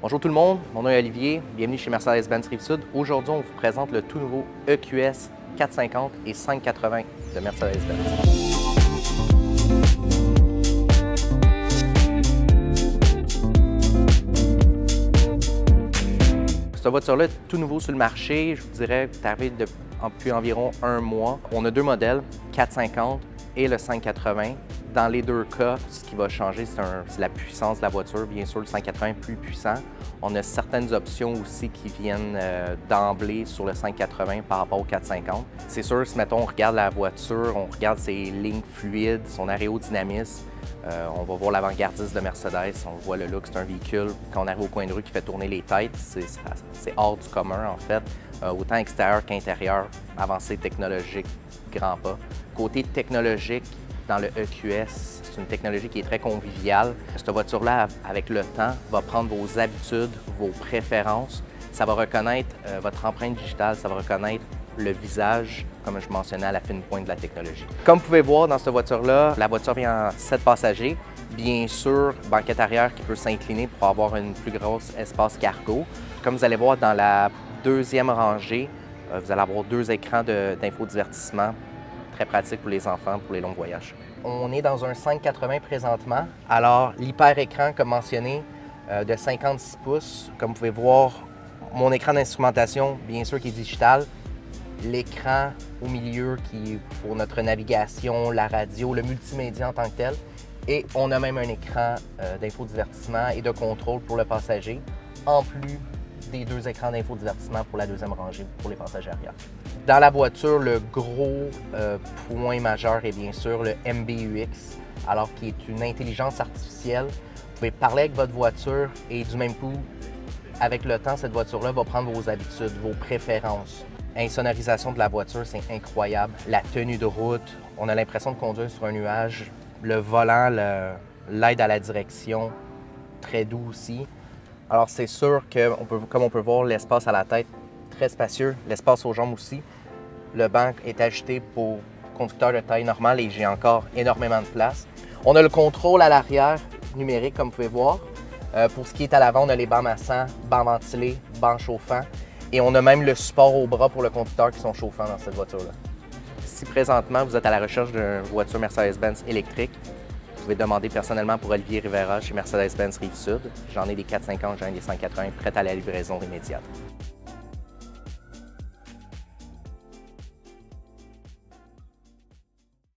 Bonjour tout le monde, mon nom est Olivier, bienvenue chez Mercedes-Benz Rive-Sud. Aujourd'hui, on vous présente le tout nouveau EQS 450 et 580 de Mercedes-Benz. Cette voiture-là est tout nouveau sur le marché, je vous dirais que c'est arrivé depuis environ un mois. On a deux modèles, 450 et le 580. Dans les deux cas, ce qui va changer, c'est la puissance de la voiture. Bien sûr, le 580 est plus puissant. On a certaines options aussi qui viennent d'emblée sur le 580 par rapport au 450. C'est sûr, si mettons, on regarde la voiture, on regarde ses lignes fluides, son aérodynamisme, on va voir l'avant-gardiste de Mercedes, on voit le look, c'est un véhicule, quand on arrive au coin de rue, qui fait tourner les têtes, c'est hors du commun en fait, autant extérieur qu'intérieur, avancée technologique, grand pas. Côté technologique, dans le EQS, c'est une technologie qui est très conviviale. Cette voiture-là, avec le temps, va prendre vos habitudes, vos préférences. Ça va reconnaître votre empreinte digitale, ça va reconnaître le visage, comme je mentionnais, à la fine pointe de la technologie. Comme vous pouvez voir dans cette voiture-là, la voiture vient en 7 passagers. Bien sûr, banquette arrière qui peut s'incliner pour avoir une plus grosse espace cargo. Comme vous allez voir dans la deuxième rangée, vous allez avoir deux écrans d'infodivertissement. Très pratique pour les enfants, pour les longs voyages. On est dans un 580 présentement. Alors, l'hyper-écran, comme mentionné, de 56 pouces. Comme vous pouvez voir, mon écran d'instrumentation, bien sûr, qui est digital. L'écran au milieu qui est pour notre navigation, la radio, le multimédia en tant que tel. Et on a même un écran d'infodivertissement et de contrôle pour le passager, en plus des deux écrans d'infodivertissement pour la deuxième rangée pour les passagers arrière. Dans la voiture, le gros point majeur est bien sûr le MBUX, alors qui est une intelligence artificielle. Vous pouvez parler avec votre voiture et du même coup, avec le temps, cette voiture-là va prendre vos habitudes, vos préférences. L'insonorisation de la voiture, c'est incroyable. La tenue de route, on a l'impression de conduire sur un nuage. Le volant, l'aide à la direction, très doux aussi. Alors c'est sûr que, comme on peut voir, l'espace à la tête, très spacieux, l'espace aux jambes aussi. Le banc est ajusté pour conducteur de taille normale et j'ai encore énormément de place. On a le contrôle à l'arrière numérique, comme vous pouvez voir. Pour ce qui est à l'avant, on a les bancs massants, bancs ventilés, bancs chauffants. Et on a même le support au bras pour le conducteur qui sont chauffants dans cette voiture-là. Si présentement vous êtes à la recherche d'une voiture Mercedes-Benz électrique, vous pouvez demander personnellement pour Olivier Rivera chez Mercedes-Benz Rive-Sud. J'en ai des 450, j'en ai des 580 prêts à la livraison immédiate.